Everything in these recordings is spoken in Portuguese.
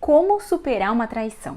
como superar uma traição.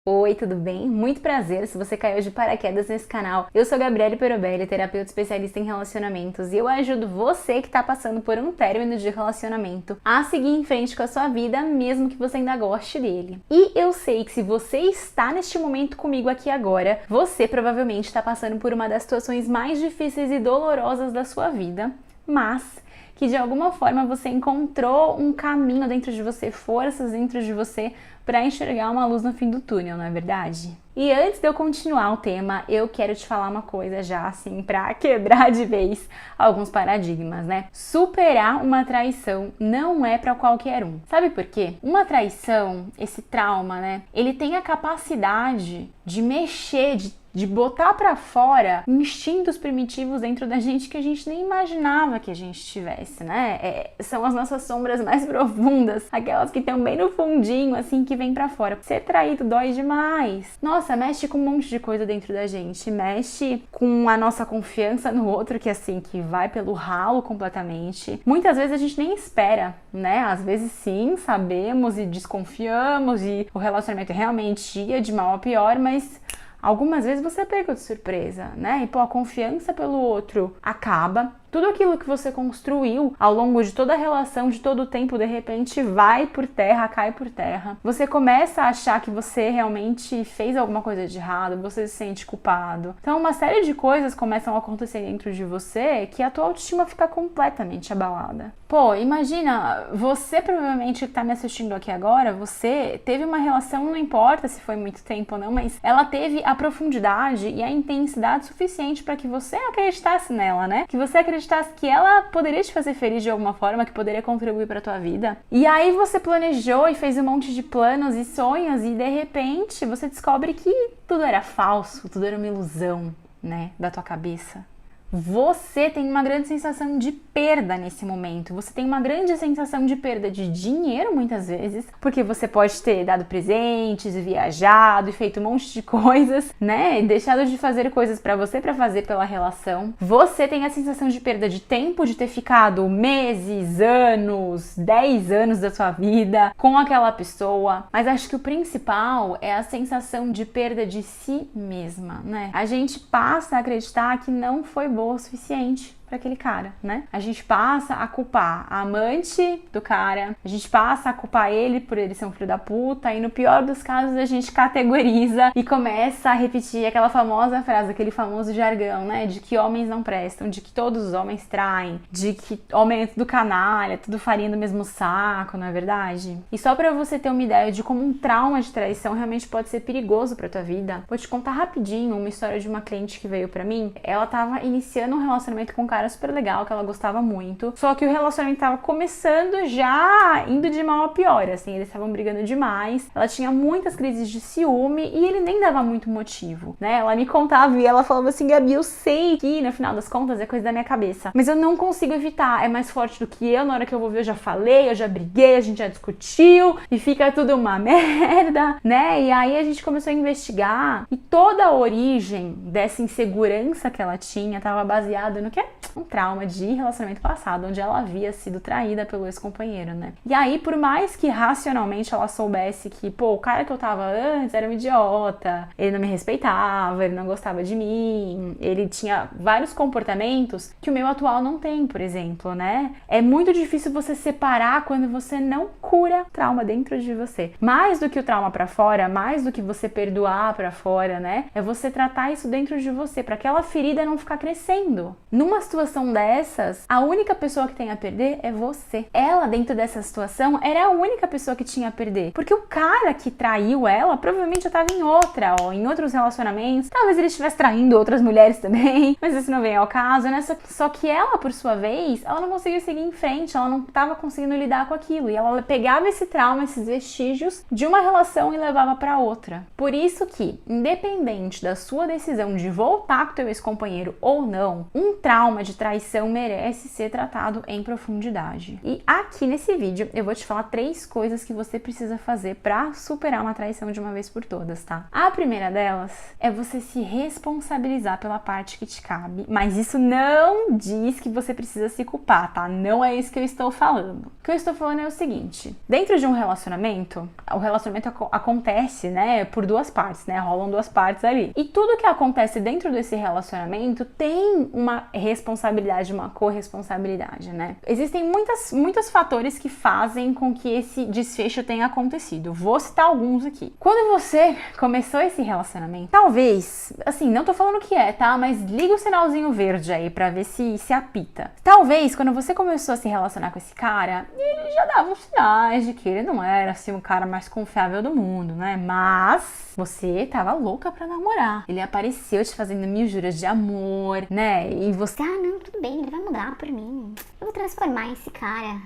Oi, tudo bem? Muito prazer se você caiu de paraquedas nesse canal. Eu sou Gabriele Perobelli, terapeuta especialista em relacionamentos, e eu ajudo você que está passando por um término de relacionamento a seguir em frente com a sua vida, mesmo que você ainda goste dele. E eu sei que se você está neste momento comigo aqui agora, você provavelmente está passando por uma das situações mais difíceis e dolorosas da sua vida, mas que de alguma forma você encontrou um caminho dentro de você, forças dentro de você para enxergar uma luz no fim do túnel, não é verdade? E antes de eu continuar o tema, eu quero te falar uma coisa já assim, para quebrar de vez alguns paradigmas, né? Superar uma traição não é para qualquer um. Sabe por quê? Uma traição, esse trauma, né? Ele tem a capacidade de mexer, de botar pra fora instintos primitivos dentro da gente que a gente nem imaginava que a gente tivesse, né? São as nossas sombras mais profundas, aquelas que estão bem no fundinho, assim, que vem pra fora. Ser traído dói demais. Nossa, mexe com um monte de coisa dentro da gente. Mexe com a nossa confiança no outro, que assim, que vai pelo ralo completamente. Muitas vezes a gente nem espera, né? Às vezes sim, sabemos e desconfiamos e o relacionamento realmente ia de mal a pior, mas algumas vezes você pega de surpresa, né? E pô, a confiança pelo outro acaba. Tudo aquilo que você construiu ao longo de toda a relação, de todo o tempo, de repente vai por terra, cai por terra. Você começa a achar que você realmente fez alguma coisa de errado, você se sente culpado. Então uma série de coisas começam a acontecer dentro de você que a tua autoestima fica completamente abalada. Pô, imagina, você provavelmente que tá me assistindo aqui agora, você teve uma relação, não importa se foi muito tempo ou não, mas ela teve a profundidade e a intensidade suficiente para que você acreditasse nela, né? Que você acreditasse que ela poderia te fazer feliz de alguma forma, que poderia contribuir para tua vida. E aí você planejou e fez um monte de planos e sonhos e de repente você descobre que tudo era falso, tudo era uma ilusão, né, da tua cabeça. Você tem uma grande sensação de perda nesse momento. Você tem uma grande sensação de perda de dinheiro, muitas vezes, porque você pode ter dado presentes, viajado e feito um monte de coisas, né? E deixado de fazer coisas pra você, pra fazer pela relação. Você tem a sensação de perda de tempo, de ter ficado meses, anos, 10 anos da sua vida com aquela pessoa. Mas acho que o principal é a sensação de perda de si mesma, né? A gente passa a acreditar que não foi boa o suficiente para aquele cara, né? A gente passa a culpar a amante do cara, a gente passa a culpar ele por ele ser um filho da puta, e no pior dos casos a gente categoriza e começa a repetir aquela famosa frase, aquele famoso jargão, né? De que homens não prestam, de que todos os homens traem, de que homem é tudo canalha, tudo farinha do mesmo saco, não é verdade? E só pra você ter uma ideia de como um trauma de traição realmente pode ser perigoso pra tua vida, vou te contar rapidinho uma história de uma cliente que veio pra mim. Ela tava iniciando um relacionamento com um cara super legal, que ela gostava muito, só que o relacionamento tava começando já indo de mal a pior, assim, eles estavam brigando demais, ela tinha muitas crises de ciúme e ele nem dava muito motivo, né? Ela me contava e ela falava assim: Gabi, eu sei que no final das contas é coisa da minha cabeça, mas eu não consigo evitar, é mais forte do que eu, na hora que eu vou ver eu já falei, eu já briguei, a gente já discutiu e fica tudo uma merda, né? E aí a gente começou a investigar e toda a origem dessa insegurança que ela tinha tava baseada no que? Um trauma de relacionamento passado, onde ela havia sido traída pelo ex-companheiro, né? E aí, por mais que racionalmente ela soubesse que, pô, o cara que eu tava antes era um idiota, ele não me respeitava, ele não gostava de mim, ele tinha vários comportamentos que o meu atual não tem, por exemplo, né? É muito difícil você separar quando você não cura trauma dentro de você. Mais do que o trauma pra fora, mais do que você perdoar pra fora, né? É você tratar isso dentro de você, pra aquela ferida não ficar crescendo. Numa situação dessas, a única pessoa que tem a perder é você. Ela, dentro dessa situação, era a única pessoa que tinha a perder. Porque o cara que traiu ela, provavelmente já estava em outra, ó, em outros relacionamentos. Talvez ele estivesse traindo outras mulheres também, mas isso não vem ao caso, né? Só que ela, por sua vez, ela não conseguia seguir em frente, ela não estava conseguindo lidar com aquilo. E ela pegava esse trauma, esses vestígios de uma relação e levava para outra. Por isso que, independente da sua decisão de voltar com o teu ex-companheiro ou não, um trauma de traição merece ser tratado em profundidade. E aqui nesse vídeo eu vou te falar 3 coisas que você precisa fazer pra superar uma traição de uma vez por todas, tá? A primeira delas é você se responsabilizar pela parte que te cabe, mas isso não diz que você precisa se culpar, tá? Não é isso que eu estou falando. O que eu estou falando é o seguinte: dentro de um relacionamento, o relacionamento acontece, né, por 2 partes, né? Rolam 2 partes ali. E tudo que acontece dentro desse relacionamento tem uma responsabilidade, uma corresponsabilidade, né? Existem muitos fatores que fazem com que esse desfecho tenha acontecido. Vou citar alguns aqui. Quando você começou esse relacionamento, talvez, assim, não tô falando que é, tá? Mas liga o sinalzinho verde aí pra ver se apita. Talvez, quando você começou a se relacionar com esse cara, ele já dava uns sinais de que ele não era, assim, o cara mais confiável do mundo, né? Mas você tava louca pra namorar. Ele apareceu te fazendo mil juras de amor, né? E você... Ah, não, tudo bem, ele vai mudar por mim. Eu vou transformar esse cara.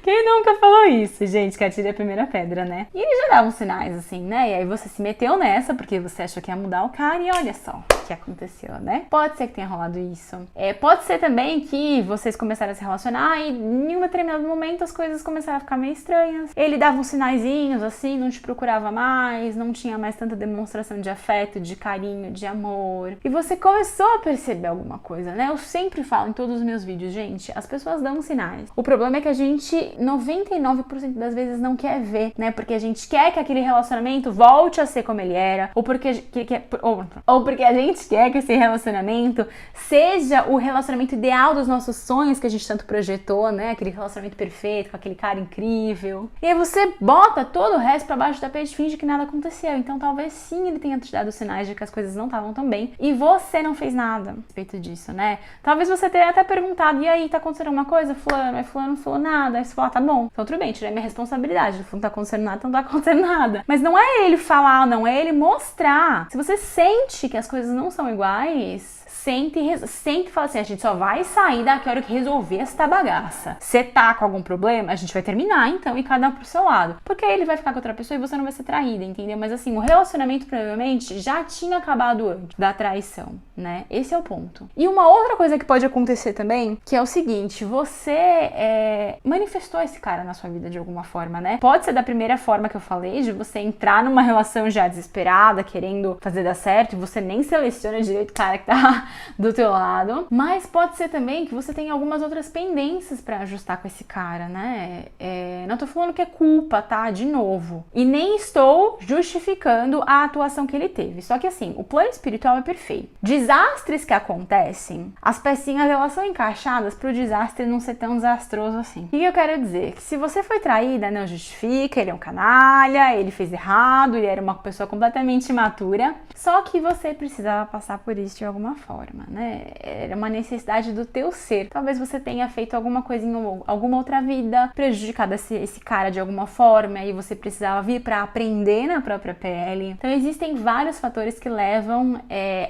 Quem nunca falou isso, gente? Que atire a primeira pedra, né? E ele já dava uns sinais, assim, né? E aí você se meteu nessa porque você achou que ia mudar o cara e olha só o que aconteceu, né? Pode ser que tenha rolado isso. Pode ser também que vocês começaram a se relacionar e em um determinado momento as coisas começaram a ficar meio estranhas. Ele dava uns sinaizinhos, assim, não te procurava mais, não tinha mais tanta demonstração de afeto, de carinho, de amor. E você começou a perceber alguma coisa, né? Eu sempre falo em todos os meus vídeos, gente, as pessoas dão sinais. O problema é que a gente, 99% das vezes, não quer ver, né? Porque a gente quer que aquele relacionamento volte a ser como ele era, ou porque a gente quer que esse relacionamento seja o relacionamento ideal dos nossos sonhos que a gente tanto projetou, né? Aquele relacionamento perfeito, com aquele cara incrível. E aí você bota todo o resto pra baixo do tapete e finge que nada aconteceu. Então talvez sim ele tenha te dado sinais de que as coisas não estavam tão bem e você não fez nada a respeito disso, né? Talvez você tenha até perguntado: e aí, tá acontecendo alguma coisa, fulano? Aí fulano não falou nada. Aí você falou: ah, tá bom, então tudo bem, tirei minha responsabilidade. Não tá acontecendo nada, então não tá acontecendo nada. Mas não é ele falar, não é ele mostrar. Se você sente que as coisas não são iguais, sente e fala assim: a gente só vai sair daqui a hora que resolver essa bagaça. Você tá com algum problema, a gente vai terminar então, e cada um pro seu lado. Porque aí ele vai ficar com outra pessoa e você não vai ser traída, entendeu? Mas assim, o relacionamento provavelmente já tinha acabado antes da traição, né? Esse é o ponto. E uma outra coisa que pode acontecer também, que é o seguinte: você manifestou esse cara na sua vida de alguma forma, né? Pode ser da primeira forma que eu falei, de você entrar numa relação já desesperada, querendo fazer dar certo, e você nem seleciona direito o cara que tá do teu lado, mas pode ser também que você tenha algumas outras pendências pra ajustar com esse cara, né? Não tô falando que é culpa, tá? De novo. E nem estou justificando a atuação que ele teve. Só que assim, o plano espiritual é perfeito. Desastres que acontecem, as pecinhas elas são encaixadas pro desastre não ser tão desastroso assim. O que eu quero dizer? Que se você foi traída, não justifica, ele é um canalha, ele fez errado, ele era uma pessoa completamente imatura, só que você precisava passar por isso de alguma forma, né? Era uma necessidade do teu ser. Talvez você tenha feito alguma coisa em alguma outra vida, prejudicado esse cara de alguma forma, e você precisava vir pra aprender na própria pele. Então existem vários fatores que levam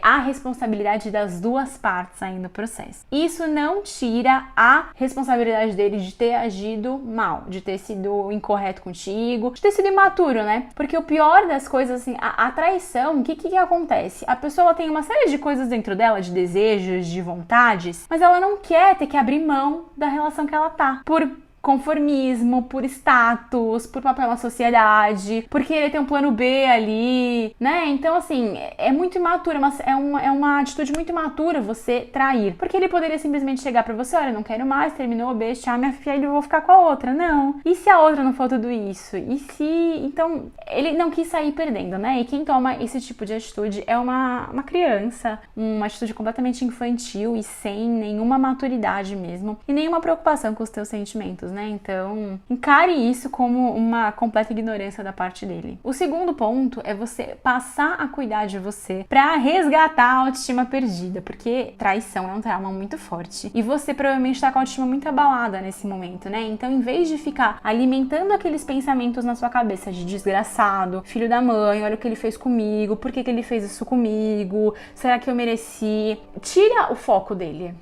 a responsabilidade das 2 partes aí no processo. Isso não tira a responsabilidade dele de ter agido mal, de ter sido incorreto contigo, de ter sido imaturo, né? Porque o pior das coisas, assim, a traição, o que acontece? A pessoa tem uma série de coisas dentro dela, de desejos, de vontades, mas ela não quer ter que abrir mão da relação que ela tá, por conformismo, por status, por papel na sociedade, porque ele tem um plano B ali, né? Então, assim, é muito imaturo, é uma atitude muito imatura você trair, porque ele poderia simplesmente chegar pra você: olha, não quero mais, terminou, beijo, tchau, minha filha, eu vou ficar com a outra. Não. E se a outra não for tudo isso? E se... Então, ele não quis sair perdendo, né? E quem toma esse tipo de atitude é uma criança, uma atitude completamente infantil e sem nenhuma maturidade mesmo, e nenhuma preocupação com os teus sentimentos, né? Então, encare isso como uma completa ignorância da parte dele. O segundo ponto é você passar a cuidar de você pra resgatar a autoestima perdida, porque traição é um trauma muito forte e você provavelmente tá com a autoestima muito abalada nesse momento, né? Então, em vez de ficar alimentando aqueles pensamentos na sua cabeça de desgraçado, filho da mãe, olha o que ele fez comigo, por que ele fez isso comigo, será que eu mereci? Tira o foco dele.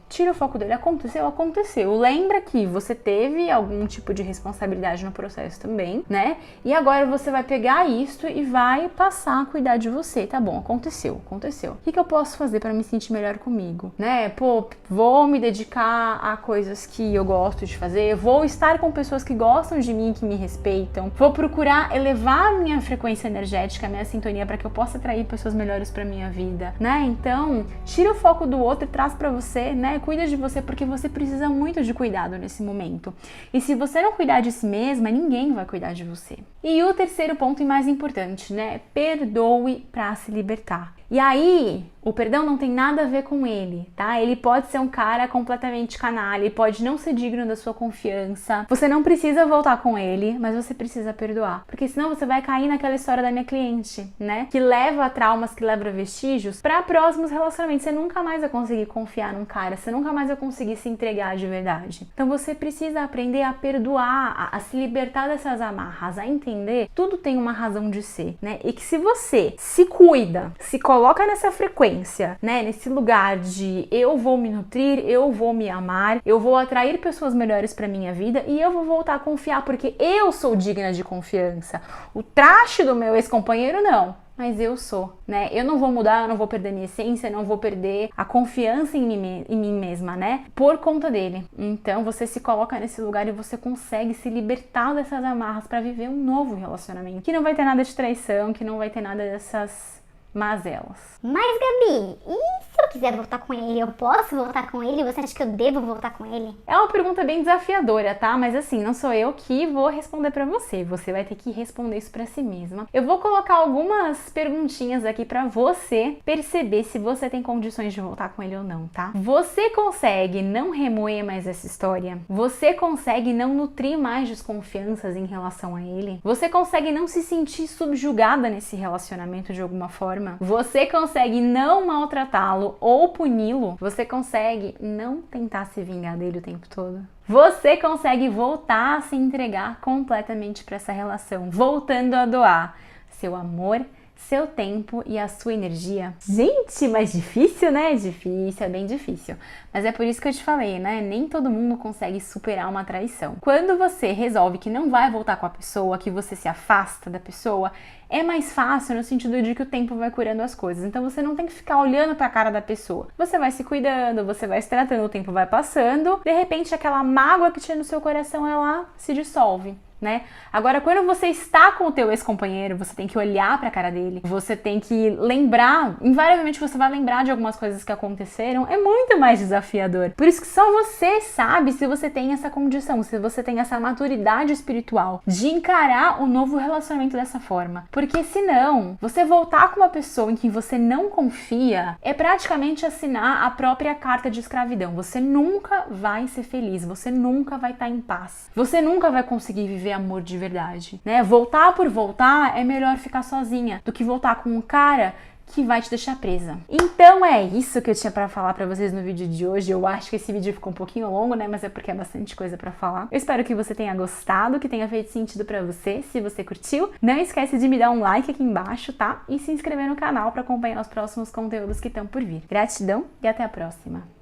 Aconteceu? Lembra que você teve algum tipo de responsabilidade no processo também, né? E agora você vai pegar isso e vai passar a cuidar de você, tá bom? Aconteceu. O que eu posso fazer para me sentir melhor comigo, né? Pô, vou me dedicar a coisas que eu gosto de fazer, vou estar com pessoas que gostam de mim, que me respeitam, vou procurar elevar a minha frequência energética, a minha sintonia, para que eu possa atrair pessoas melhores para minha vida, né? Então, tira o foco do outro e traz para você, né? Cuida de você, porque você precisa muito de cuidado nesse momento. E se você não cuidar de si mesma, ninguém vai cuidar de você. E o terceiro ponto e mais importante, né? Perdoe para se libertar. E aí, o perdão não tem nada a ver com ele, tá? Ele pode ser um cara completamente canalha, ele pode não ser digno da sua confiança. Você não precisa voltar com ele, mas você precisa perdoar. Porque senão você vai cair naquela história da minha cliente, né? Que leva a traumas, que leva a vestígios para próximos relacionamentos. Você nunca mais vai conseguir confiar num cara, você nunca mais vai conseguir se entregar de verdade. Então você precisa aprender a perdoar, a se libertar dessas amarras, a entender tudo tem uma razão de ser, né? E que se você se cuida, se coloca nessa frequência, né? Nesse lugar de eu vou me nutrir, eu vou me amar, eu vou atrair pessoas melhores para minha vida e eu vou voltar a confiar porque eu sou digna de confiança. O traste do meu ex-companheiro não, mas eu sou, né? Eu não vou mudar, eu não vou perder minha essência, eu não vou perder a confiança em mim mesma, né? Por conta dele. Então você se coloca nesse lugar e você consegue se libertar dessas amarras para viver um novo relacionamento que não vai ter nada de traição, que não vai ter nada dessas mazelas. Mas, Gabi, e se eu quiser voltar com ele? Eu posso voltar com ele? Você acha que eu devo voltar com ele? É uma pergunta bem desafiadora, tá? Mas assim, não sou eu que vou responder pra você. Você vai ter que responder isso pra si mesma. Eu vou colocar algumas perguntinhas aqui pra você perceber se você tem condições de voltar com ele ou não, tá? Você consegue não remoer mais essa história? Você consegue não nutrir mais desconfianças em relação a ele? Você consegue não se sentir subjugada nesse relacionamento de alguma forma? Você consegue não maltratá-lo ou puni-lo? Você consegue não tentar se vingar dele o tempo todo? Você consegue voltar a se entregar completamente para essa relação, voltando a doar seu amor, seu tempo e a sua energia? Gente, mas difícil, né? Difícil, é bem difícil. Mas é por isso que eu te falei, né? Nem todo mundo consegue superar uma traição. Quando você resolve que não vai voltar com a pessoa, que você se afasta da pessoa, é mais fácil no sentido de que o tempo vai curando as coisas. Então você não tem que ficar olhando pra cara da pessoa. Você vai se cuidando, você vai se tratando, o tempo vai passando. De repente aquela mágoa que tinha no seu coração, ela se dissolve, né? Agora, quando você está com o teu ex-companheiro, você tem que olhar pra cara dele, você tem que lembrar, invariavelmente você vai lembrar de algumas coisas que aconteceram, é muito mais desafiador. Por isso que só você sabe se você tem essa condição, se você tem essa maturidade espiritual de encarar o novo relacionamento dessa forma. Porque senão, você voltar com uma pessoa em quem você não confia é praticamente assinar a própria carta de escravidão. Você nunca vai ser feliz, você nunca vai estar em paz, você nunca vai conseguir viver amor de verdade, né? Voltar por voltar é melhor ficar sozinha do que voltar com um cara que vai te deixar presa. Então é isso que eu tinha pra falar pra vocês no vídeo de hoje. Eu acho que esse vídeo ficou um pouquinho longo, né? Mas é porque é bastante coisa pra falar. Eu espero que você tenha gostado, que tenha feito sentido pra você. Se você curtiu, não esquece de me dar um like aqui embaixo, tá? E se inscrever no canal pra acompanhar os próximos conteúdos que estão por vir. Gratidão e até a próxima!